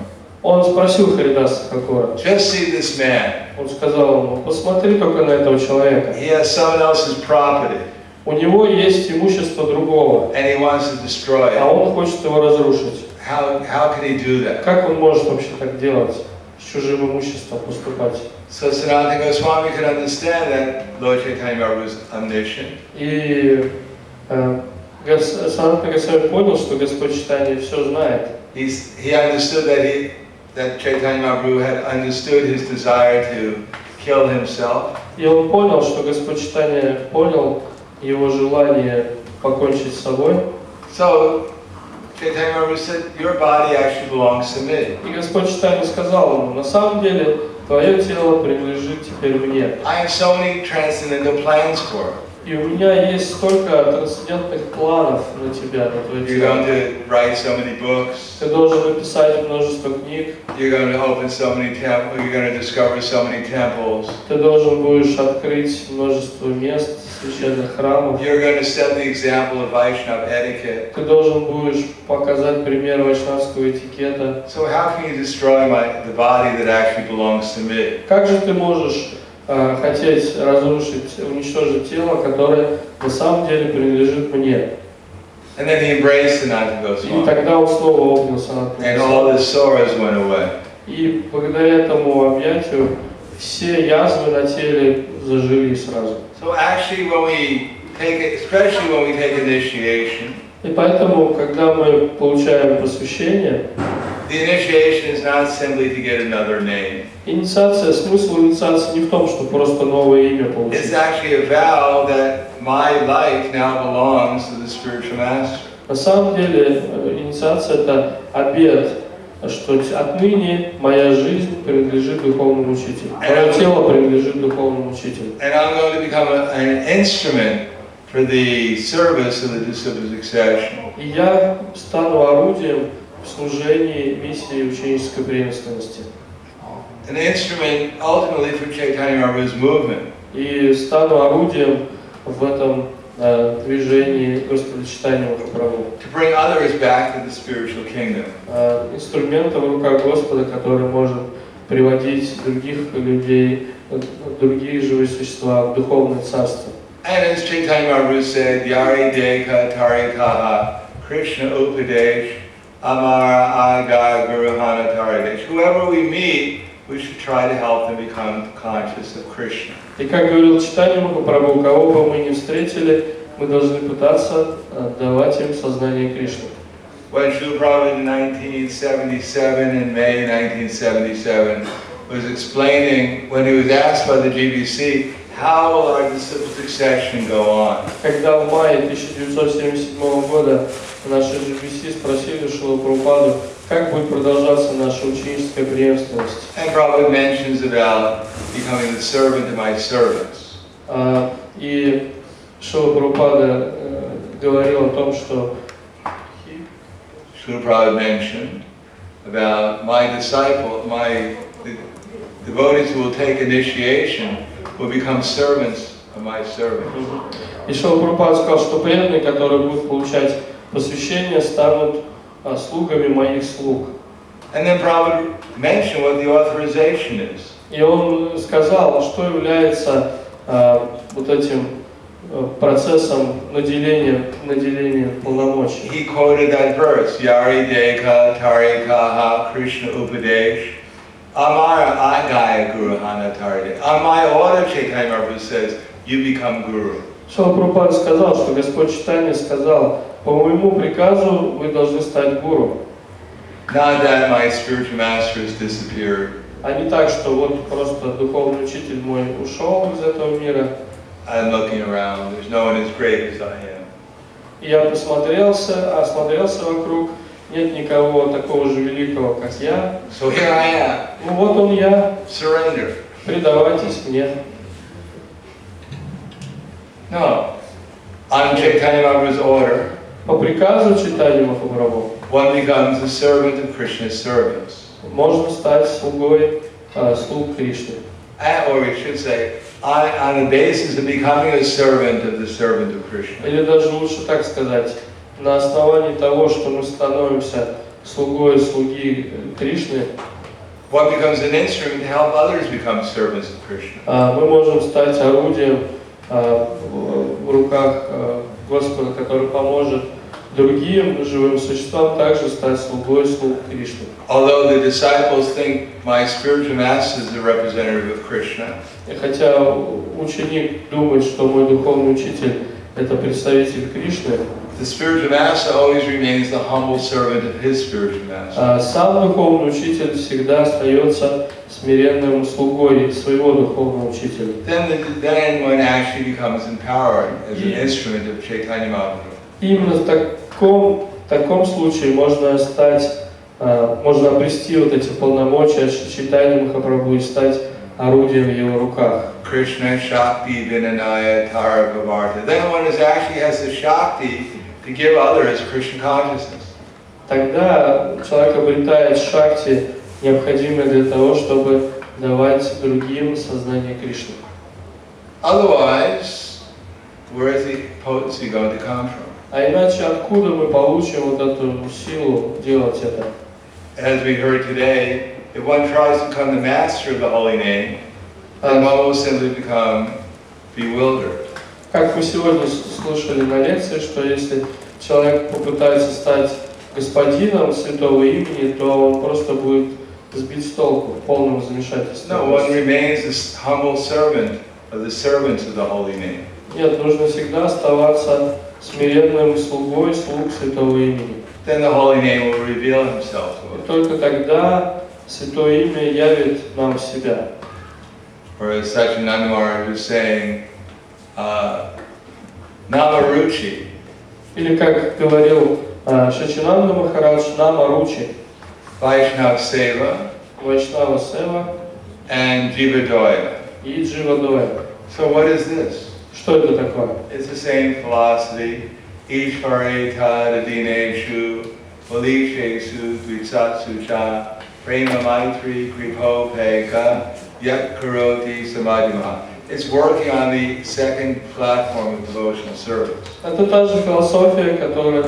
Он спросил Харидаса Тхакура, just see this man. он сказал ему, посмотри только на этого человека. He has someone else's property, У него есть имущество другого, and he wants to destroy а it. он хочет его разрушить. How can he do that? Как он может вообще так делать, с чужим имуществом поступать? So Sanatana Goswami could understand that Lord Chaitanya Mahaprabhu was omniscient. И Санатана Госвами понял, что Господь Чайтанья все знает. He understood that Chaitanya Mahaprabhu had understood his desire to kill himself. И он понял, что Господь Чайтанья понял его желание покончить с собой. So Chaitanya Mahaprabhu said, your body actually belongs to me. И Господь Чайтанья сказал ему: на самом деле твое тело принадлежит теперь мне. I have so many transcendental plans for it. И у меня есть столько трансцендентных планов на тебя, на твое You're тело. going to write so many books. Ты должен написать множество книг. You're going to open so many temples. You're going to discover so many temples. Ты должен будешь открыть множество мест, священных храмов. You're going to set the example of Vaishnava etiquette. Ты должен будешь показать пример вайшнавского этикета. So how can you destroy the body that actually belongs to me? Как же ты можешь хотеть разрушить, уничтожить тело, которое на самом деле принадлежит мне? And then he embraced Sanatana И Goswami. тогда он снова обнял Санатану And Госвами. all his sorrows went away. И благодаря этому объятию все язвы на теле зажили сразу. So actually when we take it, especially when we take initiation, И поэтому, когда мы получаем посвящение, the initiation is not simply to get another name. инициация, смысл инициации не в том, что просто новое имя It's получить. actually a vow that my life now belongs to the spiritual master. На самом деле инициация — это обет, что отныне моя жизнь принадлежит духовному учителю. Мое тело принадлежит духовному учителю. And I'm going to become an instrument for the service of the disciplic succession. И я стану орудием в служении миссии ученической преемственности. An instrument ultimately for Chaitanya Mahaprabhu's movement. И стану орудием в этом движении Господа Чайтаньи Махапрабху. To bring others back to the spiritual kingdom. Инструментом в руках Господа, который может приводить других людей, другие живые существа в духовное царство. And as Chaitanya Mahaprabhu said, Yari Deka Tarikaha Krishna Upadesh Amara Aga Guruhana Taradesh. Whoever we meet, we should try to help them become conscious of Krishna. И как говорил Чайтанья Махапрабху, кого бы мы ни встретили, мы должны пытаться давать им сознание Кришны. When Srila Prabhupada in 1977, in May 1977, was explaining, when he was asked by the GBC, how will our disciple succession go on? Когда в мае 1977 года наши GBC спросили Шрилу Прабхупаду, как будет продолжаться наша ученическая преемственность. And Prabhupada mentions about becoming the servant of my servants. И Шрила Прабхупада говорил о том, что Srila Prabhupada mentioned about my disciple, the devotees who will take initiation will become servants of my servants. И Шрила Прабхупада сказал, что преданные, которые будут получать посвящение, станут слугами моих слуг. And then Prabhupada mentioned what the authorization is. И он сказал, что является вот этим процессом наделения полномочий. He quoted that verse, Yari Deka Tarikaha Krishna Upadesh Amara Agaya Guruhana Taradesh. On my order, Chaitanya Mahaprabhu says, you become Guru. Шрила Прабхупада сказал, что Господь Чайтанья сказал: по моему приказу вы должны стать гуру. Not that my spiritual master has disappeared. А не так, что вот просто духовный учитель мой ушел из этого мира. I'm looking around. There's no one as great as I am. И я осмотрелся вокруг, нет никого такого же великого, как я. So here I am. Ну вот он я, Surrender. предавайтесь мне. No. On Chaitanya Mahaprabhu's order, По приказу Чайтаньи Махапрабху one becomes a servant of Krishna's servants. можно стать слугой слуг Кришны. Or we should say, on the basis of becoming a servant of Krishna. Или даже лучше так сказать, на основании того, что мы становимся слугой слуги Кришны, One becomes an instrument to help others become servants of Krishna. мы можем стать орудием в руках Господа, который поможет другим живым существам также стать слугой слуг Кришны. Although the disciples think my spiritual master is the representative of Krishna, И хотя ученик думает, что мой духовный учитель — это представитель Кришны, The spiritual master always remains the humble servant of his spiritual master. Сам духовный учитель всегда остается смиренным слугой своего духовного учителя. Then one actually becomes empowered as an instrument of Chaitanya Mahaprabhu. Именно в таком случае можно обрести вот эти полномочия Чайтаньи Махапрабху и стать орудием в его руках. Krishna Shakti Vinanaya Tara Bhavarta. Then one actually has the Shakti to give others Krishna consciousness. Тогда человек обретает шакти, необходимое для того, чтобы давать другим сознание Кришны. Otherwise, where is the potency going to come from? А иначе откуда мы получим вот эту силу делать это? As we heard today, if one tries to become the master of the holy name, then one will simply become bewildered. Как мы сегодня слышали на лекции, что если человек попытается стать господином святого имени, то он просто будет сбит с толку, в полном замешательстве. No, one remains a humble servant of the servants of the holy name. Нет, нужно всегда оставаться смиренным слугой слуг святого имени. Then the holy name will reveal himself to us. И только тогда святое имя явит нам себя. Or as Satchidananda Maharaj was saying, Namaruchi. Или как говорил Шачинанда Махарадж, Намаручи, Vaishnav Seva, Вайшнава Сева and Jivadoya. и Дживадоя. So what is this? Что это такое? It's the same philosophy. Ishvare tadadineshu, valisheshu, dvitsatsu cha, prema maitri, kripo peka, yat karoti samadhima. It's working on the second platform of devotional service. Это та же философия,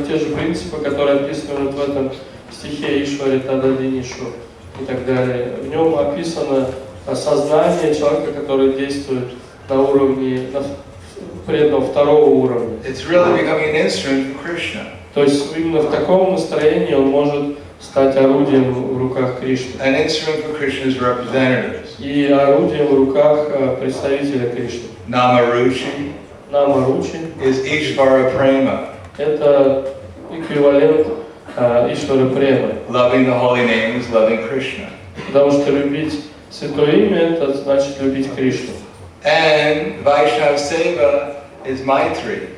те же принципы, которые описаны в этом стихе Ишваре Тададинишу и так далее. В нем описано сознание человека, который действует на уровне преданного второго уровня. It's really becoming an instrument for Krishna. То есть именно в таком настроении он может стать орудием в руках Кришны. An instrument for Krishna's representatives. И орудием в руках представителя Кришны. Namaruchi Намаручи is Ishvara Prema. это эквивалент Ишвара Премы. Loving the holy name is loving Krishna. Потому что любить святое имя это значит любить Кришну. And Vaishnav Seva is Maitri.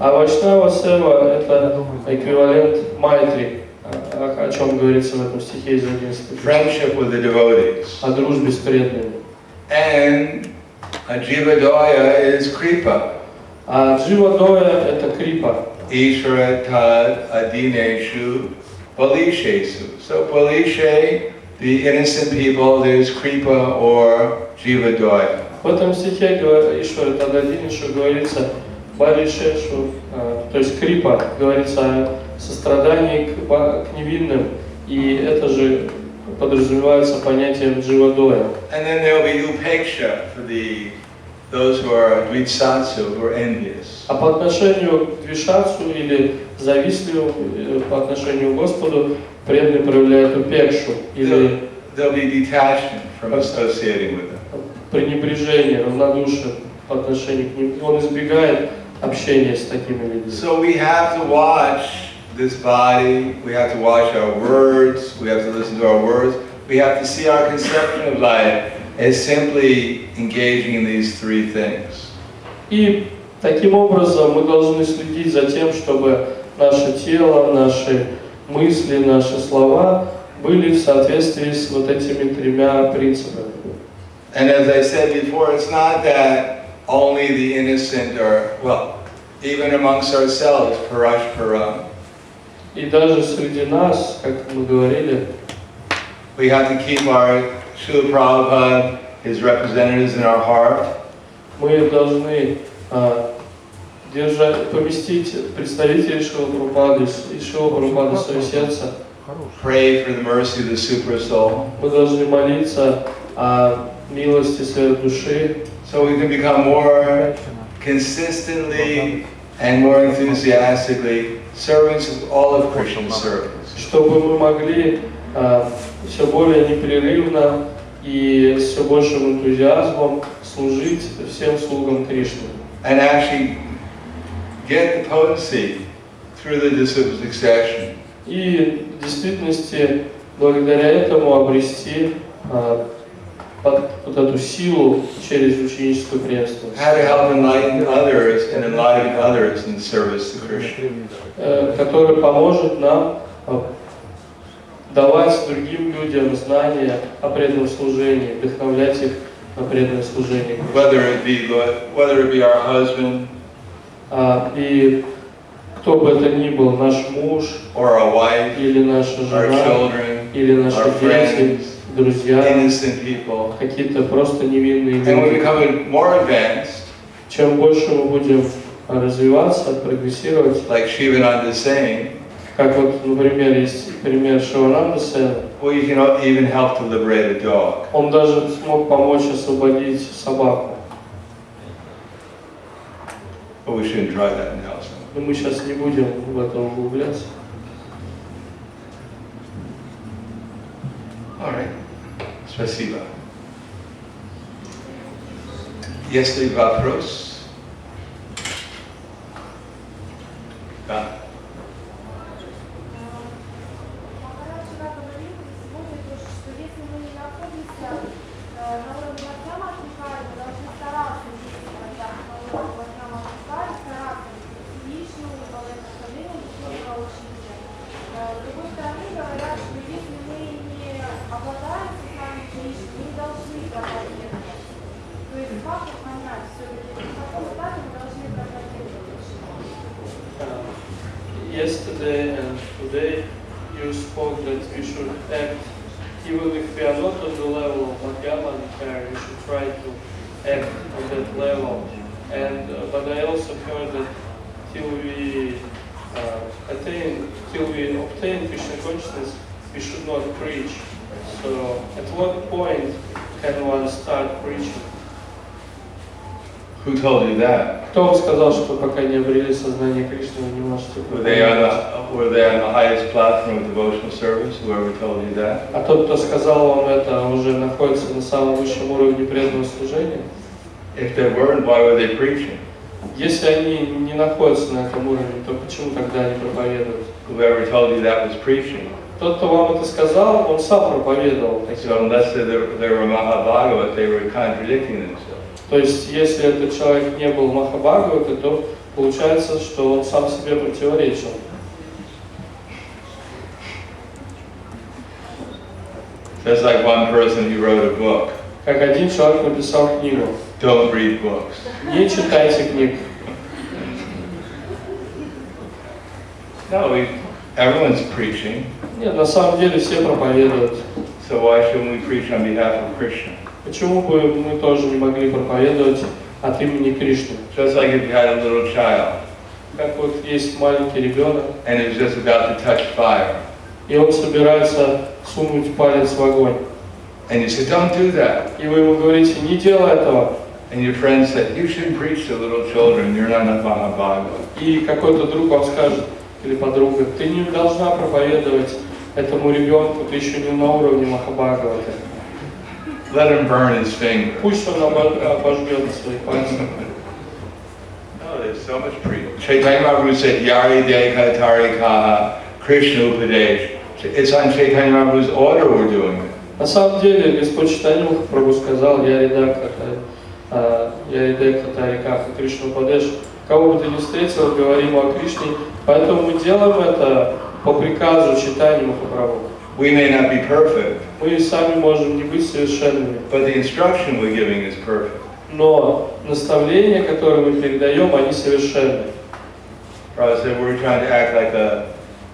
А Вайшнава Сева это эквивалент Майтри, о чем говорится в этом стихе из 11 стиха. Friendship with the devotees. О дружбе с преданными. And Jivadoya is Kripa. А Дживадоя это Крипа. Ishvara tad adineshu balisheshu. So balishe, the innocent people, there's Kripa or Jivadoya. В этом стихе Ишвара Тададинишу говорится Балишешу, то есть Крипа, говорится о сострадании к невинным, и это же подразумевается понятием Дживадоя. And then there will be upeksha for those who are dvitsatsu, who are envious. А по отношению к двишатсу или завистливым по отношению к Господу преданный проявляет упекшу или There'll be detachment from associating with them. пренебрежение, равнодушие по отношению к ним. Он избегает общения с такими людьми. So we have to watch this body, we have to watch our words, we have to listen to our words, we have to see our conception of life as simply engaging in these three things. И таким образом мы должны следить за тем, чтобы наше тело, наши мысли, наши слова были в соответствии с вот этими тремя принципами. And as I said before, it's not that only the innocent are, well, even amongst ourselves, parashparam. И даже среди нас, как мы говорили, we have to keep our Srila Prabhupada, his representatives in our heart. Мы должны поместить представителей Шрила Прабхупады и Шрила Прабхупады в свое сердце. Pray for the mercy of the super soul. Мы должны молиться о милости своей души. So we can become more consistently and more enthusiastically servants of all of Krishna's service. Чтобы мы могли все более непрерывно и с все большим энтузиазмом служить всем слугам Кришны. And actually get the potency through the disciple succession. И в действительности, благодаря этому обрести вот эту силу через ученическую преемственность, How to help enlighten others and enliven others in service to Krishna. который поможет нам давать другим людям знания о преданном служении, вдохновлять их на преданное служение. Whether it be our husband, И кто бы это ни был, наш муж, or our wife, или наша our жена, children, или наши our дети, friends, друзья, innocent people. какие-то просто невинные And we люди. become more advanced, Чем больше мы будем развиваться, прогрессировать, like Shivananda is saying, как вот, например, есть пример Шивананды Свами, well, you can even help to liberate a dog. он даже смог помочь освободить собаку. But we shouldn't try that now. So. Но мы сейчас не будем в это углубляться. All right. Спасибо. Есть ли вопрос? Да. Yesterday and today you spoke that we should act, even if we are not on the level of Bhagavad Gita, we should try to act on that level. And but I also heard that till we obtain Krishna consciousness, we should not preach. So at what point can one start preaching? Who told you that? Кто вам сказал, что пока не обрели сознание Кришны, вы не можете Were they on the highest platform of devotional service? Whoever told you that? А тот, кто сказал вам это, уже находится на самом высшем уровне преданного служения? If they weren't, why were they preaching? Если они не находятся на этом уровне, то почему тогда они проповедуют? Whoever told you that was preaching. Тот, кто вам это сказал, он сам проповедовал. So unless they were Mahabhagavad, they were contradicting themselves. То есть, если этот человек не был Махабхагаватой, то получается, что он сам себе противоречил. Just like one person who wrote a book. Как один человек написал книгу. Don't read books. Не читайте книг. No, everyone's preaching. Нет, на самом деле все проповедуют. So why shouldn't we preach on behalf of Krishna? Почему бы мы тоже не могли проповедовать от имени Кришны? Just like if you had a little child. Как вот есть маленький ребенок. And he was just about to touch fire. И он собирается сунуть палец в огонь. And you said, don't do that. И вы ему говорите, не делай этого. And your friend said, you shouldn't preach to little children. You're not a Mahabhagavad. И какой-то друг вам скажет, или подруга, ты не должна проповедовать этому ребенку, ты еще не на уровне Махабхагавата. Let him burn his finger. Пусть он обожгет свои пальцы. No, there's so much preaching. Chaitanya Mahaprabhu said, Yari Dekha Tari Kaha Krishna Upadesh. It's on Chaitanya Mahaprabhu's order we're doing it. На самом деле, Господь Чайтанья Махапрабху сказал, Яри Dekha Tari Kaha Кришна Упадеш. Кого бы ты ни встретил, говорим о Кришне. Поэтому мы делаем это по приказу Чайтаньи Махапрабху. We may not be perfect. Мы сами можем не быть совершенными. But the instruction we're giving is perfect. Но наставления, которые мы передаем, они совершенны. Prabhupada said we're trying to act like a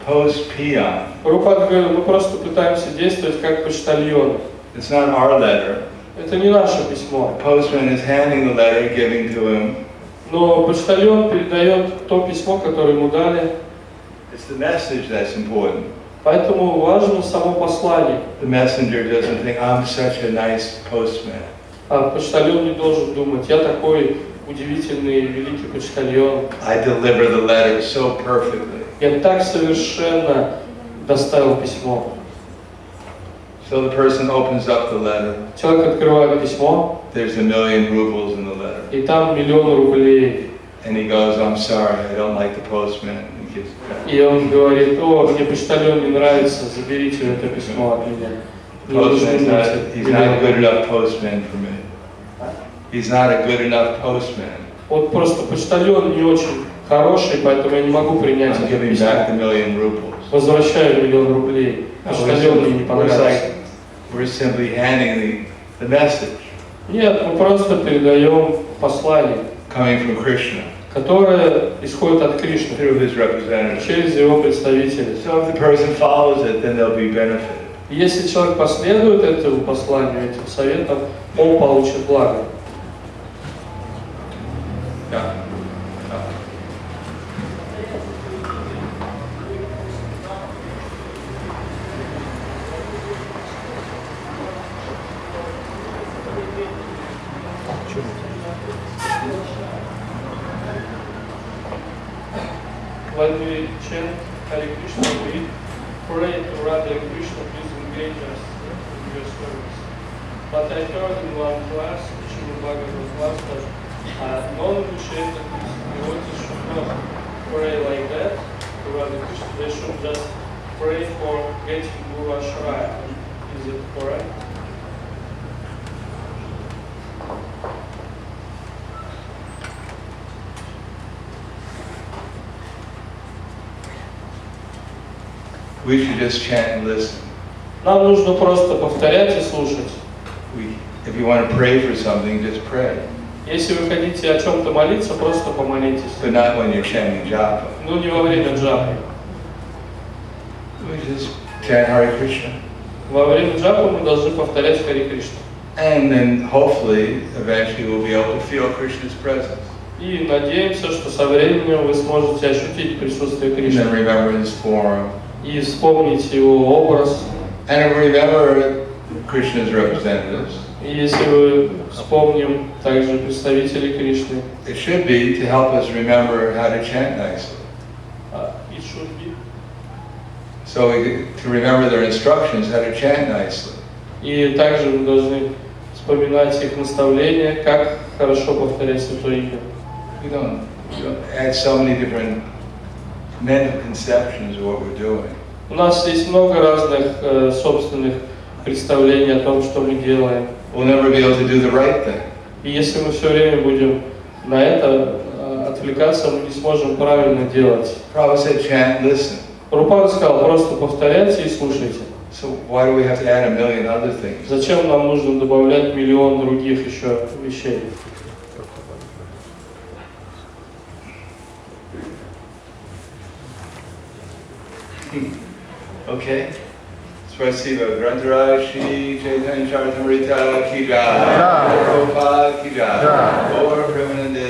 post-peon. Прабхупада говорил, мы просто пытаемся действовать как почтальон. It's not our letter. Это не наше письмо. The postman is handing the letter, giving to him. Но почтальон передает то письмо, которое ему дали. It's the message that's important. Поэтому важно само послание. The messenger doesn't think, I'm such a nice postman. А почтальон не должен думать, я такой удивительный, великий почтальон. I deliver the letter so perfectly. Я так совершенно доставил письмо. So the person opens up the letter. Человек открывает письмо. There's 1,000,000 rubles in the letter. И там 1 000 000 рублей. And he goes, I'm sorry, I don't like the postman. He gives it back. И он говорит: о, мне почтальон не нравится, заберите это письмо от меня. He's not a good enough postman for me. He's not a good enough postman. Вот просто почтальон не очень хороший, поэтому я не могу принять I'm это giving письмо. back the 1,000,000 rubles. Возвращаю 1 000 000 рублей. Почтальон мне не понравился. We're simply handing the message. Нет, мы просто передаем послание, Coming from Krishna. которое исходит от Кришны Through his representative. через его представителей. So if the person follows it, then they'll be benefited. Если человек последует этому посланию, этим советам, он получит благо. Yeah. When we chant Hare Krishna, we pray to Radha Krishna, please engage us in your service. But I heard in one class, учебы Бхагават that non-initiated devotees should not pray like that to Radha Krishna. They should just pray for getting Guru Ashraya. Is it correct? We should just chant and listen. Нам нужно просто повторять и слушать. If you want to pray for something, just pray. Если вы хотите о чем-то молиться, просто помолитесь. But not when you're chanting japa. Ну, не во время джапы. We just chant Hare Krishna. Во время джапы мы должны повторять Харе Кришна. And then hopefully, eventually we'll be able to feel Krishna's presence. И надеемся, что со временем вы сможете ощутить присутствие And Кришны. then remember his form. И вспомнить его образ. And remember Krishna's representatives. И если вы вспомним также представителей Кришны. It should be to help us remember how to chant nicely. It should be. So to remember their instructions how to chant nicely. И также мы должны вспоминать их наставления, как хорошо повторять Святое Имя. We don't add so many different mental conceptions of what we're doing. У нас есть много разных собственных представлений о том, что мы делаем. We'll never be able to do the right thing. И если мы все время будем на это отвлекаться, мы не сможем правильно делать. Prabhupada said, chant, listen. Прабхупада сказал, просто повторяйте и слушайте. So why do we have to add 1,000,000 other things? Зачем нам нужно добавлять миллион других еще вещей? Okay. Spasiba. Grantaraj Shri Chaitanya Charitamrita ki jai. Prabhupada ki jai. Gaur Premanande.